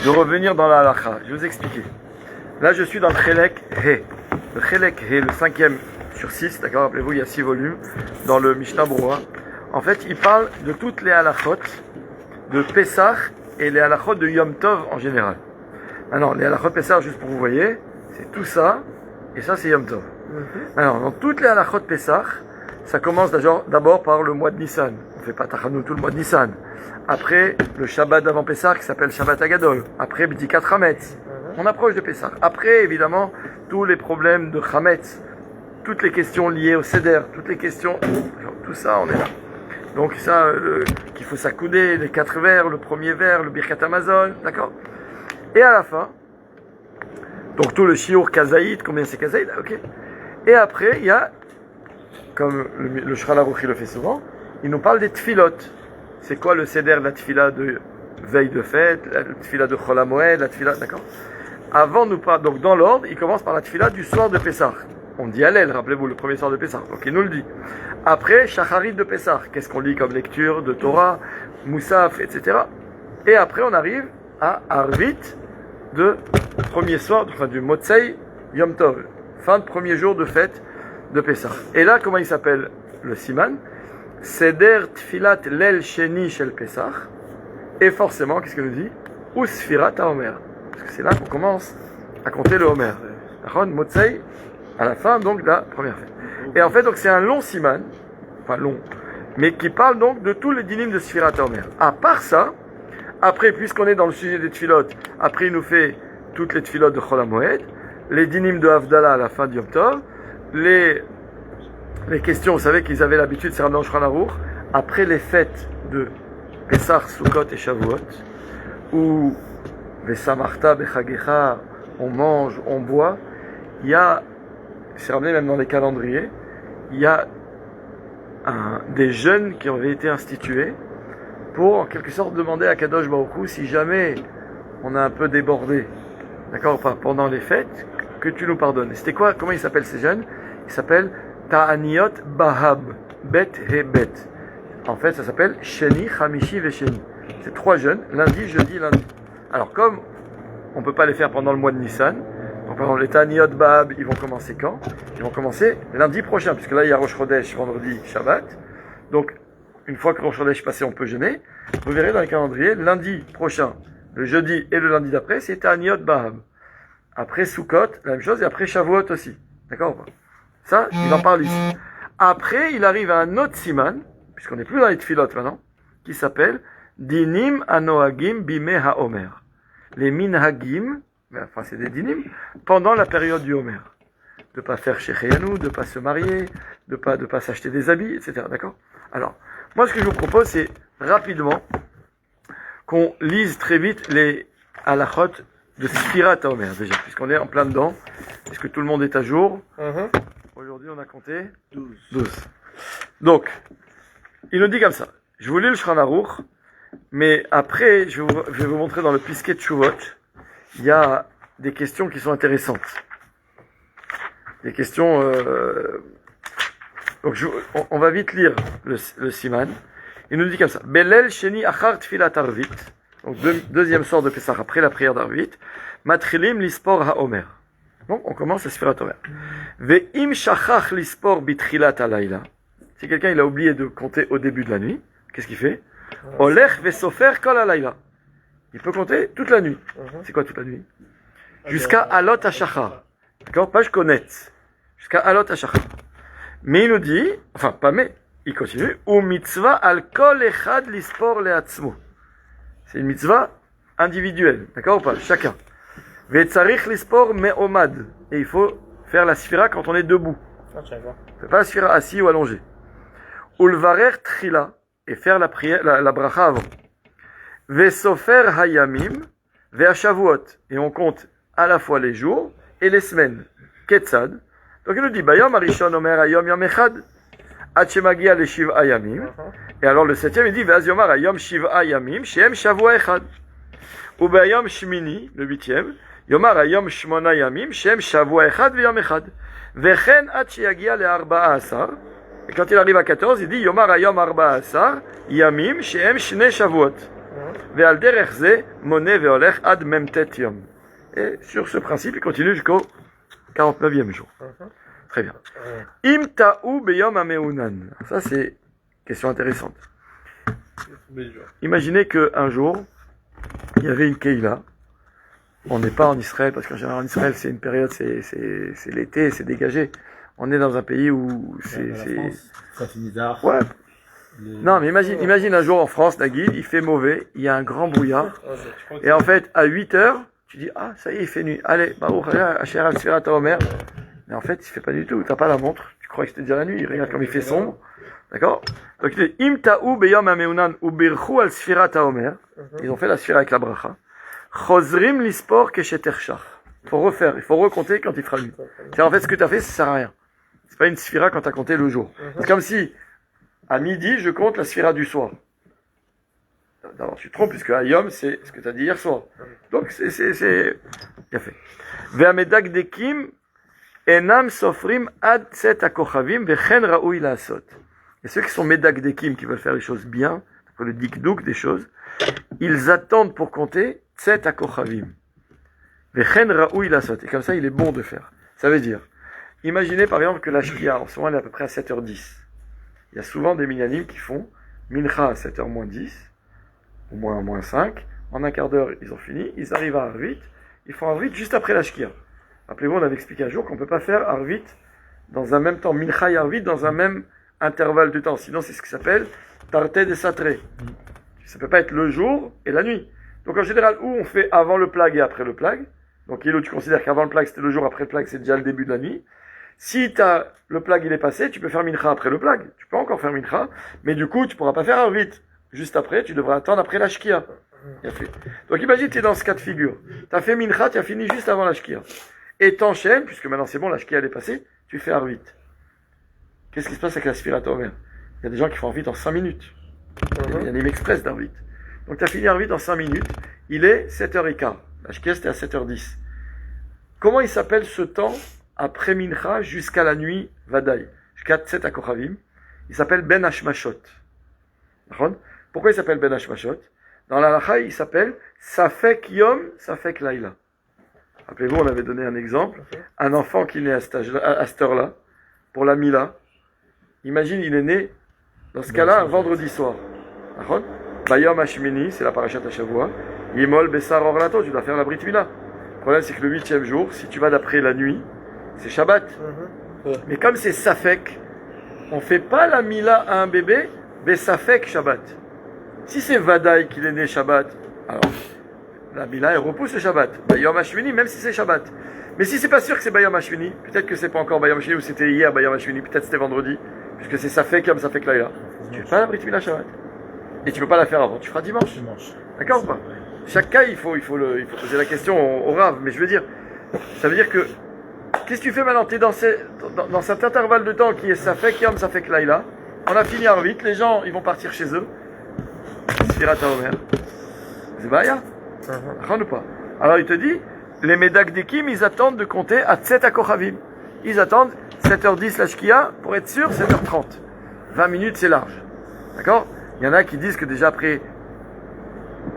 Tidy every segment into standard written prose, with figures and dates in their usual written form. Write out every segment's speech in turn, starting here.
de revenir dans la halakha. Je vais vous expliquer. Là, je suis dans le Chelek He. Le Chelek He, le 5e sur 6, d'accord, rappelez-vous, il y a 6 volumes dans le Mishnah Berurah. En fait, il parle de toutes les halakhot de Pessah et les halakhot de Yom Tov en général. Alors, les halakhot Pessah, juste pour vous voyez, c'est tout ça, et ça, c'est Yom Tov. Alors, dans toutes les halakhot Pessah, ça commence d'abord par le mois de Nissan. On ne fait pas Tachanut tout le mois de Nissan. Après, le Shabbat d'avant Pessah qui s'appelle Shabbat Agadol. Après, B'dikat Chametz. On approche de Pessah. Après, évidemment, tous les problèmes de Chametz, toutes les questions liées au Seder, toutes les questions, tout ça, on est là. Donc ça, qu'il faut s'accouder, les 4 vers, le premier vers, le Birkat Amazon, d'accord. Et à la fin, donc tout le Shiur Kazaïd, combien c'est Kazaïd, ok. Et après, il y a, comme le Shulchan Aruch le fait souvent, il nous parle des Tfilot. C'est quoi le Seder de la Tfila de veille de fête, la Tfila de Chol HaMoed, la Tfila, d'accord. Avant nous parle, donc dans l'ordre, il commence par la Tfila du soir de Pessah. On dit Hallel, rappelez-vous, le premier soir de Pessah. Donc il nous le dit. Après, Shacharit de Pessah. Qu'est-ce qu'on lit comme lecture de Torah, Moussaf, etc. Et après, on arrive à Arvit de premier soir, enfin du Motzei Yom Tov. Fin de premier jour de fête de Pessah. Et là, comment il s'appelle le Siman? Seder Tfilat Lel Sheni Shel Pessah. Et forcément, qu'est-ce qu'il nous dit? Usfirat HaOmer. Parce que c'est là qu'on commence à compter le Homer. Motzei, à la fin donc de la première fête. Et en fait, donc c'est un long siman, enfin long, mais qui parle donc de tous les dinim de Sfirat HaOmer. À part ça, après, puisqu'on est dans le sujet des tfilot, après il nous fait toutes les tfilot de Chol HaMoed, les dinim de Havdalah à la fin du Yom Tov, les questions, vous savez qu'ils avaient l'habitude, c'est dans le Shulchan Aruch, après les fêtes de Pessah, Sukkot et Shavuot, où Vesamarta Bechagecha, on mange, on boit, il y a, c'est ramené même dans les calendriers, il y a des jeûnes qui avaient été institués pour en quelque sorte demander à Kadosh Baruch Hu si jamais on a un peu débordé, d'accord, pendant les fêtes, que tu nous pardonnes. Et c'était quoi? Comment ils s'appellent ces jeûnes? Ils s'appellent Ta'aniyot Bahab, Bet He Bet. En fait, ça s'appelle Sheni, Chamishi Vesheni. C'est 3 jeûnes, lundi, jeudi, lundi. Alors, comme on ne peut pas les faire pendant le mois de Nissan, donc par exemple, les Ta'aniyot Bahab, ils vont commencer quand? Ils vont commencer lundi prochain, puisque là, il y a Rosh Chodesh, vendredi, Shabbat. Donc, une fois que Rosh Chodesh est passé, on peut jeûner. Vous verrez dans les calendriers, lundi prochain, le jeudi et le lundi d'après, c'est Ta'aniyot Bahab. Après Sukkot, la même chose, et après Shavuot aussi. D'accord? Ça, il en parle ici. Après, il arrive à un autre siman, puisqu'on n'est plus dans les tfilot maintenant, qui s'appelle Dinim Anohagim Bime HaOmer. Les minhagim, enfin c'est des dinim, pendant la période du Homer. De ne pas faire Shecheyanou, de ne pas se marier, de ne pas s'acheter des habits, etc. D'accord? Alors, moi ce que je vous propose, c'est rapidement qu'on lise très vite les halachot de Sfirat HaOmer, déjà, puisqu'on est en plein dedans. Est-ce que tout le monde est à jour? Aujourd'hui, on a compté 12. Donc, il nous dit comme ça. Je vous lis le Shulchan Aruch, mais après, je vais vous montrer dans le Piskei Teshuvot, il y a des questions qui sont intéressantes. Des questions... Donc, on va vite lire le Siman. Il nous dit comme ça. Belel Sheni Achar Tfilat Arvit. Donc, deuxième soir de Pessah, après la prière d'Arvit. Matrilim Lispor HaOmer. Donc, on commence à Sfirat HaOmer. Ve'im shachach lispor bitrilat halayla. Si quelqu'un il a oublié de compter au début de la nuit, qu'est-ce qu'il fait? Olech ve'sofer kol halayla. Il peut compter toute la nuit. C'est quoi toute la nuit? Jusqu'à alot hashachar. D'accord? Pas je connais. Jusqu'à alot hashachar. Mais il nous dit, enfin pas mais, il continue. Ou mitzvah al kol echad lispor leatzmo. C'est une mitzvah individuelle. D'accord ou pas? Chacun. Ve'tzarich lispor me'omad. Et il faut faire la sphira quand on est debout. On ne fait pas la sphira assis ou allongé. Ulvarer trila. Et faire la prière, la bracha avant. Ve'sofer hayamim. Ve'ashavuot. Et on compte à la fois les jours et les semaines. Ketzad. Donc il nous dit, Bayom Arishon Omer Ayom Yom Echad. Hachemagia le Shiv Ayamim. Et alors le 7e, il dit, Ve'az Yomar Ayom Shiv Ayamim. Shem Shavua Echad. Ou Bayom Shmini, le 8e. Yomar Ayom Shmona Yamim, Shem Shavua Echad Veyom Echad. Vechen Hachiagia le Arba'a Asar. Et quand il arrive à 14, il dit Yomar Ayom Arba'a Asar, Yamim, Shem Shne Shavuot. Ve'al derech ze moné ve'olech ad memtet yom. Et sur ce principe, il continue jusqu'au 49e jour. Très bien. Im ta'u beyom ameunan. Ça, c'est une question intéressante. Imaginez qu'un jour, il y avait une keïla. On n'est pas en Israël, parce qu'en général en Israël, c'est une période, c'est l'été, c'est dégagé. On est dans un pays où c'est... Ça finit tard. Ouais. Non, mais imagine un jour en France, Naguil, il fait mauvais, il y a un grand brouillard. Et en fait, à 8 heures, tu dis, ah, ça y est, il fait nuit. Allez, Baruch Asher al Sfirat HaOmer. Mais en fait, il fait pas du tout. T'as pas la montre. Tu crois que c'était déjà la nuit. Regarde comme il fait sombre. D'accord? Donc, il dit, Im ta'u beyom ameunan ubirchu al Sfirat HaOmer. Ils ont fait la sphira avec la bracha. Chozrim lispor keshetershach. Il faut refaire, il faut recompter quand il fera nuit. C'est en fait ce que tu as fait, ça sert à rien. C'est pas une sphira quand tu as compté le jour. C'est comme si, à midi, je compte la sphira du soir. D'abord, tu te trompes, puisque Ayom, c'est ce que tu as dit hier soir. Donc, c'est bien fait. Ve'amedak dekim enam sofrim ad set akochavim vechen raoui laasot. Et ceux qui sont medak dekim, qui veulent faire les choses bien, le dikdouk des choses, ils attendent pour compter tset akochavim. Vechen raoui laasot. Et comme ça, il est bon de faire. Ça veut dire, imaginez par exemple que la shkia, en ce moment, elle est à peu près à 7h10. Il y a souvent des minyanim qui font mincha à 7h moins 10, ou moins 5. En un quart d'heure, ils ont fini. Ils arrivent à Arvit. Ils font Arvit juste après la shkia. Rappelez-vous, on avait expliqué un jour qu'on ne peut pas faire Arvit dans un même temps. Mincha et Arvit dans un même intervalle de temps. Sinon, c'est ce qui s'appelle Tarté de Satré. Ça ne peut pas être le jour et la nuit. Donc en général, où on fait avant le plag et après le plag. Donc Yelo, tu considères qu'avant le plag c'était le jour, après le plag c'est déjà le début de la nuit. Si le plag il est passé, tu peux faire mincha après le plag. Tu peux encore faire mincha, mais du coup tu pourras pas faire Arvit. Juste après, tu devras attendre après la shkia. Donc imagine, tu es dans ce cas de figure. Tu as fait mincha, tu as fini juste avant la shkia. Et t'enchaînes, puisque maintenant c'est bon, la shkia elle est passée, tu fais Arvit. Qu'est-ce qui se passe avec la Sfirat HaOmer? Il y a des gens qui font Arvit en 5 minutes. Il y a des express d'Arvit. Donc tu as fini Arvit en 5 minutes, il est 7h15. La shkia c'était à 7h10. Comment il s'appelle ce temps après mincha jusqu'à la nuit Vadaï, jusqu'à Tset HaKochavim? Il s'appelle Ben Hashmashot. Pourquoi il s'appelle Ben Hashmashot? Dans la lacha, il s'appelle Safek Yom, Safek Laila. Rappelez-vous, on avait donné un exemple. Un enfant qui naît à cette heure-là, pour la Mila. Imagine, il est né, dans ce cas-là, un vendredi soir. Bayom Hashmini, c'est la parashat Hashavua. Yimol Bessar Orlato, tu dois faire la Brit Mila. Le problème, c'est que le 8e jour, si tu vas d'après la nuit, c'est Shabbat. Mais comme c'est Safek, on ne fait pas la Mila à un bébé, Bessafek Shabbat. Si c'est Vadaï qu'il est né Shabbat, alors la Mila elle repousse le Shabbat. Bayom Hashmini, même si c'est Shabbat. Mais si c'est pas sûr que c'est Bayom Hashmini, peut-être que c'est pas encore Bayom Hashmini ou c'était hier Bayom Hashmini, peut-être c'était vendredi, puisque c'est Safek comme Safek Laila. Tu fais pas la Brit Mila Shabbat. Et tu peux pas la faire avant, tu feras dimanche. D'accord ou pas? Chaque cas, il faut poser la question au Rav. Mais je veux dire, ça veut dire que, qu'est-ce que tu fais maintenant? Tu es dans cet intervalle de temps qui est Safek Yom, Safek Laila. On a fini en vite, les gens, ils vont partir chez eux. Sfirat HaOmer. C'est Baya? Ou pas? Alors il te dit, les Medak Dekim, ils attendent de compter à Tset HaKochavim. Ils attendent 7h10 la Shkia, pour être sûr, 7h30. 20 minutes, c'est large. D'accord? Il y en a qui disent que déjà après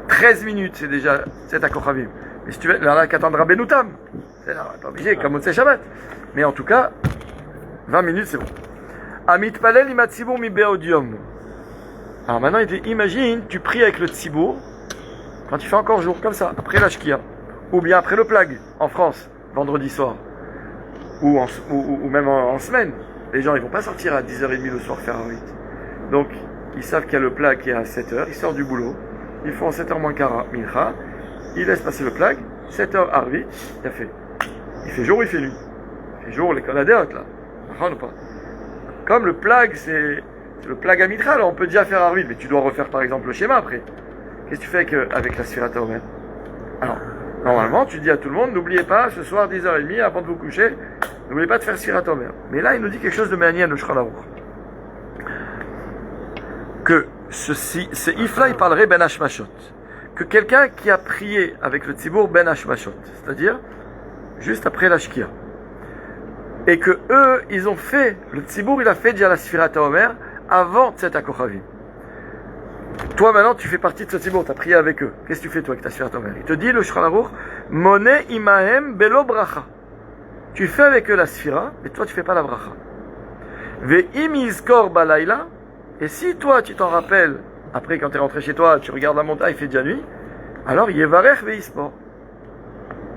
13 minutes, c'est déjà Tset HaKochavim. Mais si tu veux, il y en a qui attendent Rabbeinu Tam. C'est pas obligé, comme Motzei Shabbat. Mais en tout cas, 20 minutes, c'est bon. Amit Palel Imatsibour Mi Beodium. Alors maintenant, il dit, imagine, tu pries avec le Tzibour, quand il fait encore jour, comme ça, après la Shkia, ou bien après le Plag, en France, vendredi soir, ou même en semaine. Les gens, ils vont pas sortir à 10h30 le soir faire un rite. Donc, ils savent qu'il y a le Plag qui est à 7h, ils sortent du boulot, ils font 7h moins quart mincha, ils laissent passer le Plag, 7h Arvit, il a fait. Il fait jour ou il fait nuit? Il fait jour, l'école adéote là. Ou pas? Comme le Plag, c'est le Plag à mitra, alors on peut déjà faire Arvit, mais tu dois refaire par exemple le schéma après. Qu'est-ce que tu fais avec la Sfirat HaOmer? Alors, normalement, tu dis à tout le monde, n'oubliez pas, ce soir 10h30, avant de vous coucher, n'oubliez pas de faire Sfirat HaOmer. Mais là, il nous dit quelque chose de manière le Shulchan Aruch. Que c'est Ifla, il parlerait Ben Hashmashot. Que quelqu'un qui a prié avec le Tzibour Ben Hashmashot, c'est-à-dire juste après la Shkia, et que eux, ils ont fait, le Tzibour, il a fait déjà la Sfirat HaOmer avant Tset HaKochavim. Toi maintenant tu fais partie de ce tzibur, tu as prié avec eux. Qu'est-ce que tu fais toi avec ta Sfirat HaOmer? Il te dit le Shulchan Aruch, Moné imahem belo bracha. Tu fais avec eux la Sfira, mais toi tu fais pas la bracha. Ve'im yizkor balayla, et si toi tu t'en rappelles, après quand tu es rentré chez toi, tu regardes la montagne, il fait déjà nuit, alors yevarech ve'ispor.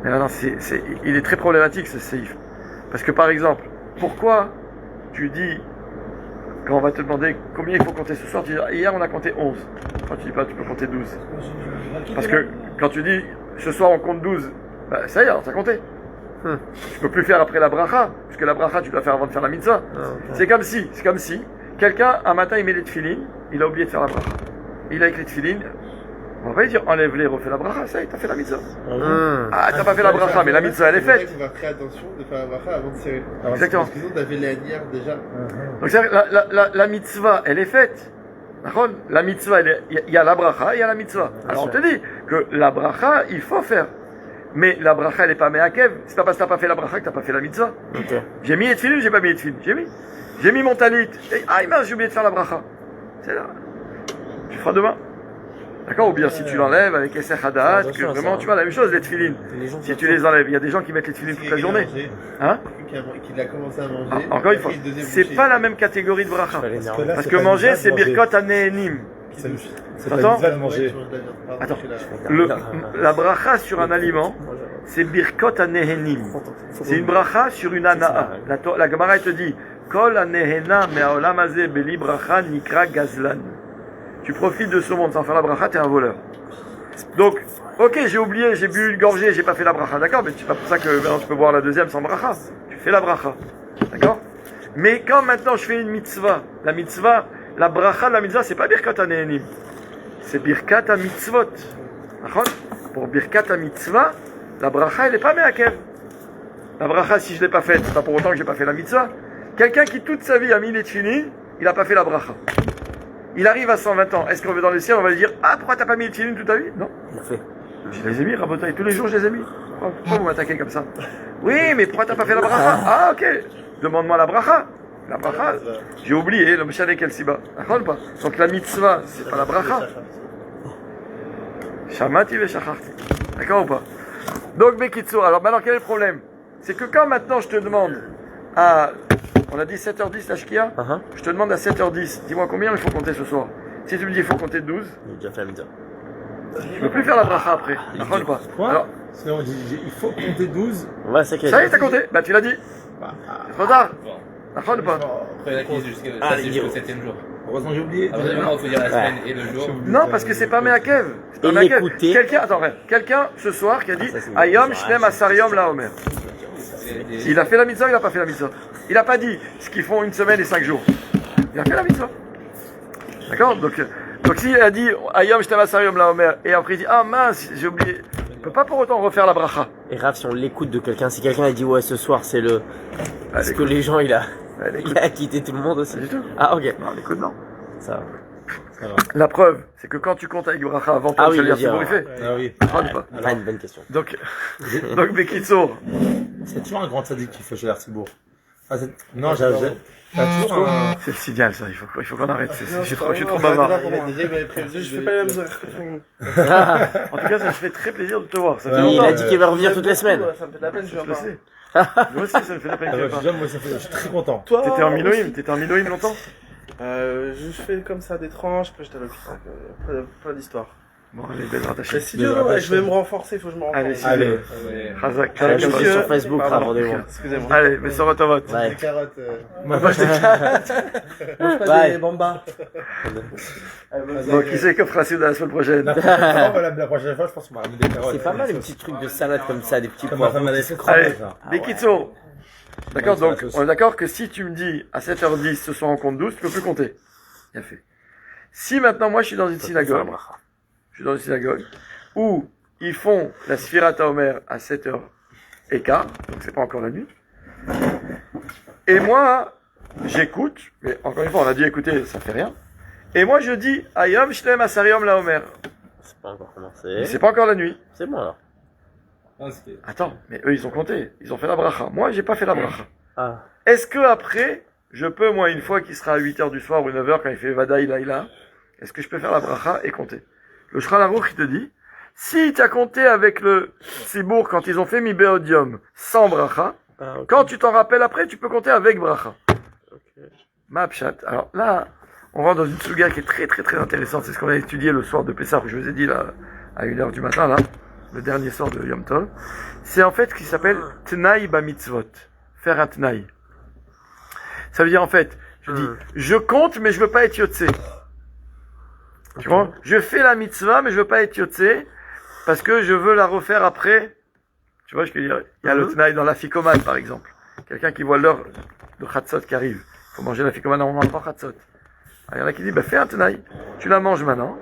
Mais maintenant il est très problématique ce séif. Parce que par exemple, pourquoi tu dis, quand on va te demander combien il faut compter ce soir, tu dis hier on a compté 11. Quand tu dis pas tu peux compter 12. Parce que quand tu dis ce soir on compte 12, bah ça y est, alors t'as compté. Tu peux plus faire après la bracha, puisque la bracha tu dois faire avant de faire la mitzvah. C'est comme si quelqu'un un matin il met les tefilines, il a oublié de faire la bracha. Il a avec les tefilines, on va pas lui dire enlève-les, refais la bracha, ça y est, t'as fait la mitzvah. Ah, t'as pas fait la bracha, mais la mitzvah elle est faite. On va faire attention de faire la bracha avant de serrer. Exactement. Parce que sinon t'avais la nière déjà. Donc la mitzvah elle est faite. D'accord? La mitzvah, il y a la bracha, il y a la mitzvah. Alors on te dit que la bracha, il faut faire. Mais la bracha, elle n'est pas me'akev. C'est pas parce que t'as pas fait la bracha que t'as pas fait la mitzvah. Ok. J'ai mis les tefilines, j'ai pas mis les tefilines. J'ai mis mon talit. Et, mince, j'ai oublié de faire la bracha. C'est là. Tu feras demain. D'accord? Ou bien si tu l'enlèves avec Esser Hadat, que vraiment, tu vois, la même chose, les tefilines. Si tu les enlèves, il y a des gens qui mettent les tefilines toute la journée. Hein? Qu'il a commencé à manger. Encore une fois, c'est pas la même catégorie de bracha. Parce que manger, c'est birkot anehenim. C'est pas Attends. une de manger. Attends, la bracha sur un aliment, c'est birkot anehenim. C'est une bracha sur une ana'a. La Gemara elle te dit, kol anehena me'aolam hazeh beli bracha nikra gazlan. Tu profites de ce monde sans faire la bracha, t'es un voleur. Donc, ok, j'ai oublié, j'ai bu une gorgée, j'ai pas fait la bracha, d'accord, mais c'est pas pour ça que maintenant tu peux boire la deuxième sans bracha. Tu fais la bracha, d'accord? Mais quand maintenant je fais une mitzvah, la bracha de la mitzvah, c'est pas birkat anehenim. C'est birkat à mitzvot. Pour birkat à mitzvah, la bracha elle est pas me'akev. La bracha si je l'ai pas faite, c'est pas pour autant que j'ai pas fait la mitzvah. Quelqu'un qui toute sa vie a mis les tefilines, il a pas fait la bracha. Il arrive à 120 ans. Est-ce qu'on va dans le ciel, on va lui dire ah pourquoi t'as pas mis les tefilines toute ta vie? Non. Il a fait. Je les ai mis, Rabotai, tous les jours je les ai mis. Pourquoi vous m'attaquez comme ça? Oui, mais pourquoi t'as pas fait la bracha? Ah ok. Demande-moi la bracha. La bracha, j'ai oublié, le mshane kel siba. Pas. Donc la mitzvah, c'est pas la bracha. Shamati ve shacharti. D'accord ou pas? Donc Bekitsour, alors maintenant quel est le problème? C'est que quand maintenant je te demande à, on a dit 7h10 la shkia, je te demande à 7h10, dis-moi combien il faut compter ce soir. Si tu me dis il faut compter 12, Il a déjà fait la mitzvah. je peux plus faire la bracha après. D'accord ou pas? Quoi? Alors, Sinon, il faut compter 12. Ouais, c'est ça y est, t'as compté? Bah tu l'as dit. C'est trop tard. D'accord ou pas? Après, la crise jusqu'au Ah, 7e jour. Heureusement que j'ai oublié. À partir du moment où il faut dire la semaine et le jour. Non, parce que c'est pas Meakev. C'est pas Et Meakev. l'écouter. Quelqu'un ce soir qui a dit ça, c'est Ayom une- Shnem Asariom La Omer. Il a fait la mitzvah, il a pas fait la mitzvah. Il a pas dit ce qu'ils font une semaine et 5 jours. Il a fait la mitzvah. D'accord? Donc s'il a dit Ayom Shnem Asariom La Omer et après il dit ah mince, j'ai oublié. Il peut pas pour autant refaire la bracha. Et Raph, si on l'écoute de quelqu'un, si quelqu'un a dit ouais ce soir c'est le. Est-ce que l'écoute. les gens il a l'écoute. quitté tout le monde aussi? Pas du tout. Ah ok. Non, l'écoute, non. Ça va. Ça va. La preuve, c'est que quand tu comptes avec bracha avant toi, Ah oui, tu vas il dire le c'est dit, fait. Ah oui. D'accord ou pas? Ah, une bonne question. Donc Bekitsour. C'est toujours un grand sadique qui fait chez l'Artibourg. Ah, non, j'ai toujours un... C'est le signal ça, il faut qu'on arrête. Je suis trop bavard. Je fais pas la même En tout cas, ça me fait très plaisir de te voir. Ça fait Il longtemps. a dit qu'il va revenir toutes les semaines. Ça me fait de la peine, je Je vais le pas. sais. Moi aussi, ça me fait de la peine. Ah, que ouais, tu je, moi, je suis très content. Toi, T'étais en Miloïm longtemps? Je fais comme ça des tranches, après j'étais à l'hôpital. Pas d'histoire. Bon, allez, belle Mais rattachée. si Dieu, ouais, je vais me renforcer, faut que je me renforce. Allez, si Allez. Razak, Allez, Razak, je suis sur Facebook, Pardon. rendez-vous. Excusez-moi. Allez, mais sur Rotovot. Ouais. Des carottes. Moi, moi, je t'ai Bye. bambas. Bon, qui c'est qui fera ça la semaine prochaine? la prochaine fois, je pense qu'on va ramener des carottes. C'est pas mal, les petits trucs de salade comme ça, des petits Comme ma pois. femme avait fait Allez, croire, ça. Bekitsour. D'accord, Ouais, donc, c'est la sauce. on est d'accord que si tu me dis à 7h10 ce soir on compte 12, tu peux plus compter. Bien fait. Si maintenant moi je suis dans une synagogue, où ils font la Sfirat HaOmer à 7h15, donc c'est pas encore la nuit, et moi j'écoute, mais encore une fois on a dit écouter, ça fait rien, et moi je dis Ayom Shnem Asariom La Omer, C'est pas encore mais commencé. c'est pas encore la nuit. C'est bon alors. Ah, c'était- Attends, mais eux ils ont compté, ils ont fait la bracha, moi j'ai pas fait la bracha. Ah. Est-ce que après, je peux, moi, une fois qu'il sera à 8h du soir ou 9h quand il fait Vadaï Laïla, est-ce que je peux faire la bracha et compter? Le Shulchan Aruch, il te dit, si tu as compté avec le Tzibour quand ils ont fait Mibéodium sans bracha, quand tu t'en rappelles après, tu peux compter avec bracha. Ma pshat. Alors là, on rentre dans une suga qui est très très très intéressante. C'est ce qu'on a étudié le soir de Pessah, que je vous ai dit là, à 1h du matin, là, le dernier soir de Yom Tov. C'est en fait ce qui s'appelle Tnaï ba mitzvot. Faire un Tnaï. Ça veut dire en fait, je dis, je compte mais je veux pas être yotse. Tu vois? Je fais la mitzvah mais je veux pas être yotse parce que je veux la refaire après. Tu vois, je veux dire, il y a le Tnaï dans la ficomane par exemple. Quelqu'un qui voit l'heure de Chatzot qui arrive. Il faut manger la ficomane en mangeant Chatzot. Il y en a qui disent, fais un Tnaï. Tu la manges maintenant.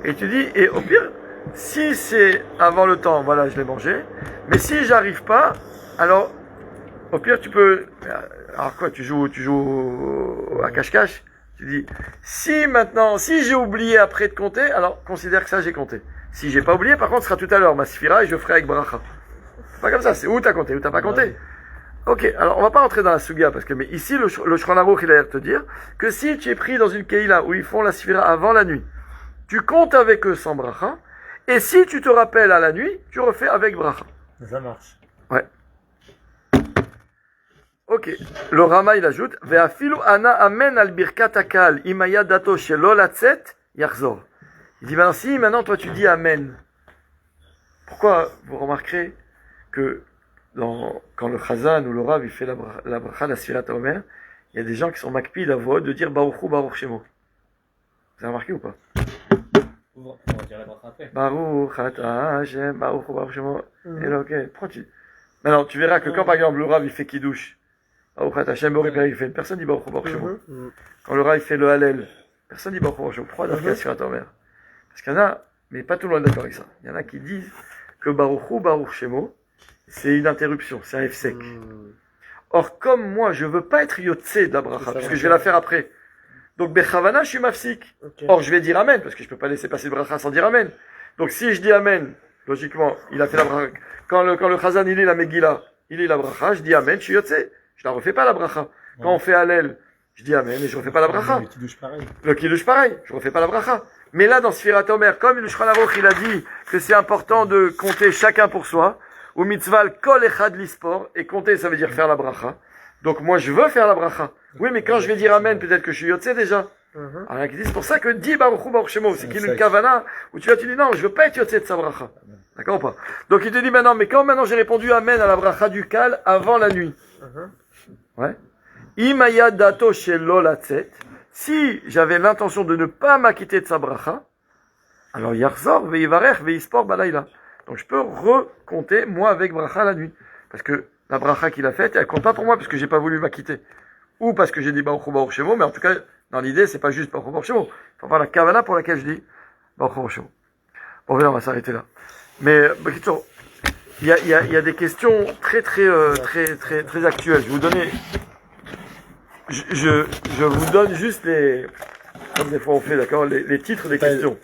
Et tu dis, et au pire, si c'est avant le temps, voilà, je l'ai mangé. Mais si j'arrive pas, alors, au pire, tu peux, alors quoi, tu joues à cache-cache. Tu dis, si j'ai oublié après de compter, alors considère que ça j'ai compté. Si j'ai pas oublié, par contre, ce sera tout à l'heure, ma sphira, et je ferai avec bracha. C'est pas comme ça, c'est où t'as compté, où t'as pas compté. Ok, alors on va pas rentrer dans la suga, parce que, mais ici, le Shulchan Aruch, il a l'air de te dire que si tu es pris dans une keila où ils font la sphira avant la nuit, tu comptes avec eux sans bracha, et si tu te rappelles à la nuit, tu refais avec bracha. Ça marche. Ouais. Ok. Le Rama, il ajoute, Ve'afilu ana amen al birkat akal, imaya dato shelo latzet, yarzor. Il dit, maintenant, toi, tu dis amen. Pourquoi vous remarquerez que quand le Chazan ou le Rav, il fait la bracha, la Sfirat HaOmer, il y a des gens qui sont makpid à voix de dire Baruchu Baruch Shemo. Vous avez remarqué ou pas? On va dire la bracha après. Baruch Ata Hashem, Baruchu Baruch Shemo. Et là, ok, maintenant, tu verras que quand, par exemple, le Rav, il fait Kiddush, Baruch Ata Hashem, Baruch il fait, personne dit Baruch Baruch Shemo. Quand le Rav, il fait le Hallel, personne dit Baruch Baruch Shemo. Pourquoi la Sfirat HaOmer? Parce qu'il y en a, mais pas tout le monde est d'accord avec ça. Il y en a qui disent que Baruchu Baruch Shemo, c'est une interruption, c'est un F-sec. Or, comme moi, je veux pas être yotse de la bracha, puisque je vais la faire après. Donc, Bechavana, je suis mafsik. Okay. Or, je vais dire Amen, parce que je peux pas laisser passer le bracha sans dire Amen. Donc, si je dis Amen, logiquement, il a fait la bracha. Quand le Chazan, il lit la Megillah, il lit la bracha, je dis Amen, je suis yotse. Je la refais pas la bracha. Quand on fait Hallel, je dis Amen, et je refais pas la bracha. Le Kiddush pareil. Le Kiddush pareil, je refais pas la bracha. Mais là, dans Sfirat HaOmer, comme le Shulchan Aruch, il a dit que c'est important de compter chacun pour soi, ou mitzval kol echad lispor, et compter, ça veut dire faire la bracha. Donc moi, je veux faire la bracha. Oui, mais quand je vais dire Amen, peut-être que je suis yotse déjà. Alors, c'est pour ça que dit Baruchu Baruch Shemo, c'est qu'il y a une kavana, où tu dis non, je veux pas être yotse de sa bracha. D'accord ou pas? Donc il te dit maintenant, mais quand maintenant j'ai répondu Amen à la bracha du kal avant la nuit. Ouais. Imaya dato shelo latzet. Si j'avais l'intention de ne pas m'acquitter de sa bracha, alors yarzor veivarech veispor balayla. Donc je peux recompter moi avec bracha la nuit, parce que la bracha qu'il a faite, elle compte pas pour moi parce que j'ai pas voulu m'acquitter, ou parce que j'ai dit Baruch Baruch Shemo. Mais en tout cas, dans l'idée, c'est pas juste Baruch Baruch Shemo. Il faut avoir la kavala pour laquelle je dis Baruch Baruch Shemo. Bon, on va s'arrêter là. Mais il y a des questions très actuelles. Je vais vous donner. Je vous donne juste comme des fois on fait, d'accord, les titres des questions.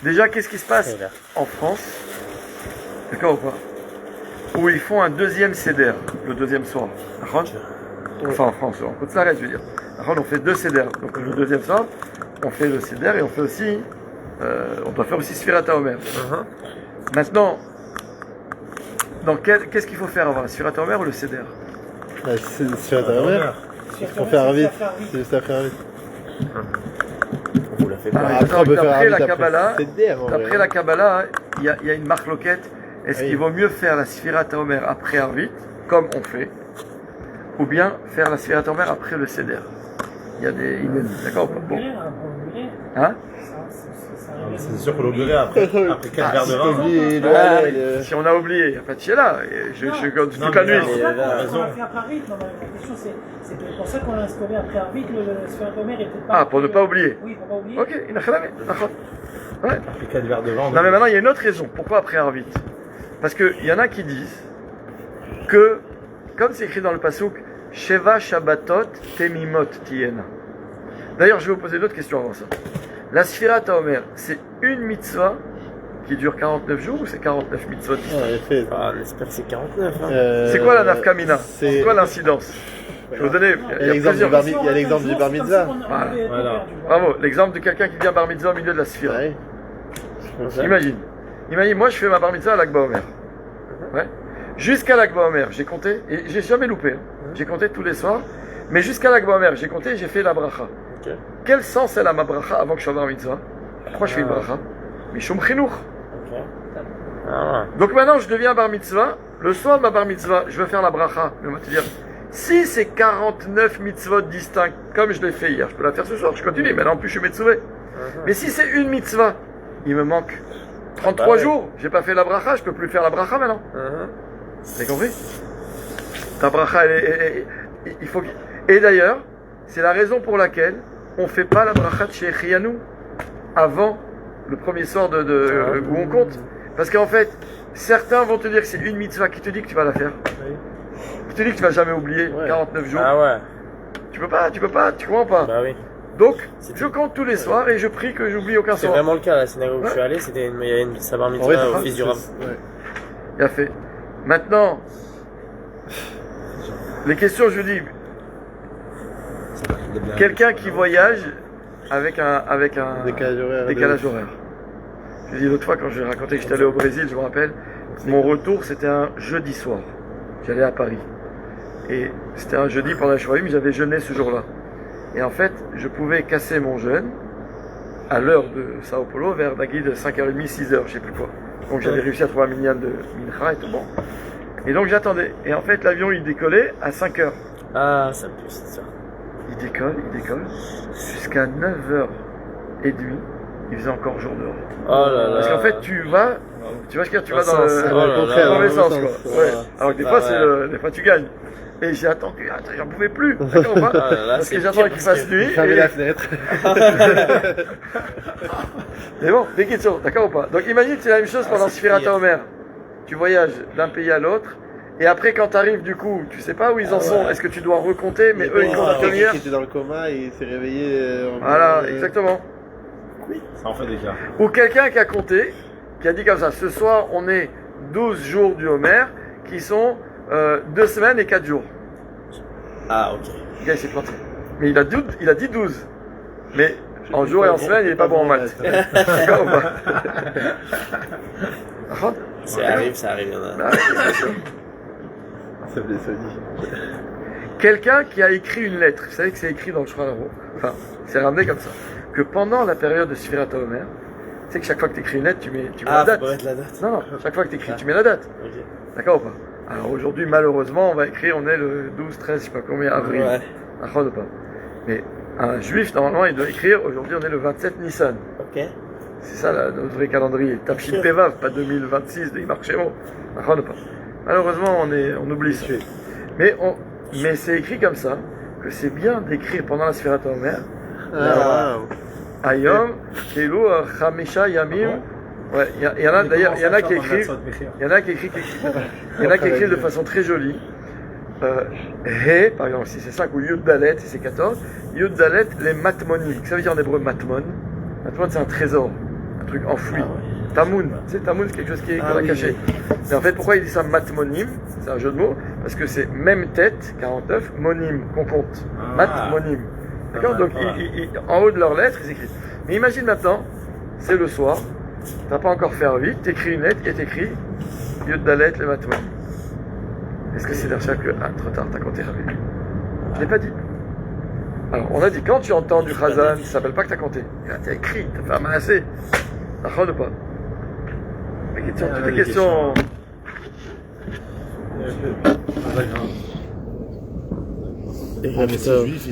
Déjà, qu'est-ce qui se passe en France, d'accord ou pas, où ils font un deuxième seder, le deuxième soir. Enfin, en France, en Côte-Sarrête, je veux dire. On fait 2 seder. Donc, le deuxième soir, on fait le seder et on fait aussi, on doit faire aussi Sfirat HaOmer. Maintenant, qu'est-ce qu'il faut faire avant, la Sfirat HaOmer ou le seder? C'est Sfirat HaOmer. Il faut faire vite. C'est juste à faire vite. Vous la faites pas. D'après la Kabbalah, il y a une marque loquette. Est-ce qu'il vaut mieux faire la Sfirat HaOmer après Arvit, comme on fait, ou bien faire la Sfirat HaOmer après le Seder? Il y a des... D'accord ou pas? Bon. Hein? C'est sûr qu'on l'oublierait après 4 verres de vin. Si on a oublié, il n'y a pas de chéla. Je compte toute la nuit. On l'a fait après Arvit. La question, c'est pour ça qu'on a instauré après Arvit le Sfirat HaOmer et peut-être pas. Ah, pour ne pas oublier. Oui, pour pas oublier. Ok, il a fait la même. D'accord. Ouais. Après 4 verres de vin. Non, mais maintenant, il y a une autre raison. Pourquoi après Arvit? Parce qu'il y en a qui disent que, comme c'est écrit dans le Pasuk, Sheva Shabbatot Temimot Tiena. D'ailleurs, je vais vous poser une autre question avant ça. La Sfirat HaOmer, c'est une mitzvah qui dure 49 jours ou c'est 49 mitzvot? J'espère que c'est 49. C'est quoi la nafkamina? C'est quoi l'incidence? Je vais vous donner. Il y a l'exemple du bar mitzvah. Il y a l'exemple du bar mitzvah. Voilà. Bravo, l'exemple de quelqu'un qui devient bar mitzvah au milieu de la sphère. Ouais. Imagine, moi je fais ma bar mitzvah à l'Akba Omer. Ouais. Jusqu'à l'Akba Omer, j'ai compté, et j'ai jamais loupé. Hein. J'ai compté tous les soirs, mais jusqu'à l'Akba Omer, j'ai compté et j'ai fait la bracha. Ok. Quel sens elle a ma bracha avant que je sois bar mitzvah? Pourquoi je fais une bracha? Mishum chinour. Ok. Ah Donc maintenant je deviens bar mitzvah, le soir de ma bar mitzvah, je veux faire la bracha. Mais on va te dire, si c'est 49 mitzvot distincts, comme je l'ai fait hier, je peux la faire ce soir, je continue, maintenant en plus je suis mitzvah. Mais si c'est une mitzvah, il me manque 33 Bah ouais. jours, j'ai pas fait la bracha, je peux plus faire la bracha maintenant. T'as compris? Ta bracha, il faut Et d'ailleurs, c'est la raison pour laquelle on fait pas la bracha de chez Chiyanou avant le premier soir où on compte. Parce qu'en fait, certains vont te dire que c'est une mitzvah qui te dit que tu vas la faire. Qui te dit que tu vas jamais oublier 49 jours. Ah ouais. Tu peux pas, tu comprends pas. Bah oui. Donc, je compte tous les soirs et je prie que j'oublie aucun C'est soir. vraiment le cas, la synagogue où je suis allé, il y a une sabar mitzvah au fils du Rav. Il a fait. Maintenant, les questions, je dis, quelqu'un qui voyage avec un décalage horaire. Je dis l'autre fois quand j'ai raconté que j'étais allé au Brésil, je me rappelle, mon retour c'était un jeudi soir. J'allais à Paris. Et c'était un jeudi pendant la Shorim, j'avais jeûné ce jour-là. Et en fait, je pouvais casser mon jeûne à l'heure de Sao Paulo, vers la guide 5h30, 6h, je sais plus quoi. Donc j'avais réussi à trouver un minyan de Mincha et tout bon. Et donc j'attendais. Et en fait, l'avion il décollait à 5h. Ah, ça me pue, c'est ça. Il décolle. Jusqu'à 9h30, il faisait encore jour dehors. Oh là là. Parce qu'en fait, tu vois ce qu'il y a, tu vas dans sens, le oh mauvais là sens, là. quoi. Ouais. Alors que des fois, des fois, tu gagnes. Et j'ai attendu, j'en pouvais plus. D'accord ou pas? Ah là là, Parce c'est que j'attendais pire, qu'il parce fasse nuit. Fermez et- la fenêtre. Mais bon, des questions, d'accord ou pas? Donc imagine, c'est la même chose pendant c'est Sfirat pire. Omer. Tu voyages d'un pays à l'autre. Et après, quand tu arrives, du coup, tu sais pas où ils en sont. Est-ce que tu dois recompter? Mais eux, ils comptent comme hier. Quelqu'un qui était dans le coma et il s'est réveillé. Voilà, exactement. Ça en fait des cas. Ou quelqu'un qui a compté, qui a dit comme ça, ce soir on est 12 jours du Homer, qui sont 2 semaines et 4 jours. Ah, ok. Le gars il s'est planté. Mais il a dit 12. Mais en jour et en semaine, il est pas bon en maths. D'accord ou pas? Ça arrive, il y en a. Bah, Ça fait ça dit. quelqu'un qui a écrit une lettre, vous savez que c'est écrit dans le Shulchan Aruch, enfin, c'est ramené comme ça, que pendant la période de Sfirat HaOmer, tu sais que chaque fois que tu écris une lettre, tu mets la Ah, date. faut pas mettre la date. Non, chaque fois que tu écris, tu mets la date. Ok. D'accord ou pas? Alors aujourd'hui, malheureusement, on va écrire, on est le 12, 13, je sais pas combien, avril. Ouais. D'accord ou pas? Mais un juif, normalement, il doit écrire, aujourd'hui, on est le 27 Nissan. Ok. C'est ça, notre vrai calendrier. Tapshin Pevav, pas 2026 de Yimar Shemo. D'accord ou pas? Malheureusement, on oublie ça. Mais c'est écrit comme ça, que c'est bien d'écrire pendant la Sfirat HaOmer. Ayom, Keilu, Chamisha, Yamim. Ouais, il y en a d'ailleurs, il y en a qui écrivent de façon très jolie. He, par exemple, si c'est 5 ou Yud Dalet, si c'est 14. Yud Dalet, les matmonim. Ça veut dire en hébreu matmon. Matmon, c'est un trésor, un truc enfoui. Tamoun, tu sais, Tamoun, c'est quelque chose qu'on a caché. Et en fait, pourquoi il dit ça matmonim? C'est un jeu de mots, parce que c'est même tête, 49, monim, qu'on compte. Matmonim. D'accord? Donc, en haut de leur lettre, ils écrivent. Mais imagine maintenant, c'est le soir, t'as pas encore fait vite, t'écris une lettre et t'écris Yud Dalet, les matmonim. Est-ce que c'est d'achat que, trop tard, t'as compté rapide? Je l'ai pas dit. Alors, on a dit, quand tu entends du Chazan, ça s'appelle pas que t'as compté. T'as écrit, t'as fait amasser. D'accord ou pas? Toutes les questions. Mais c'est juif,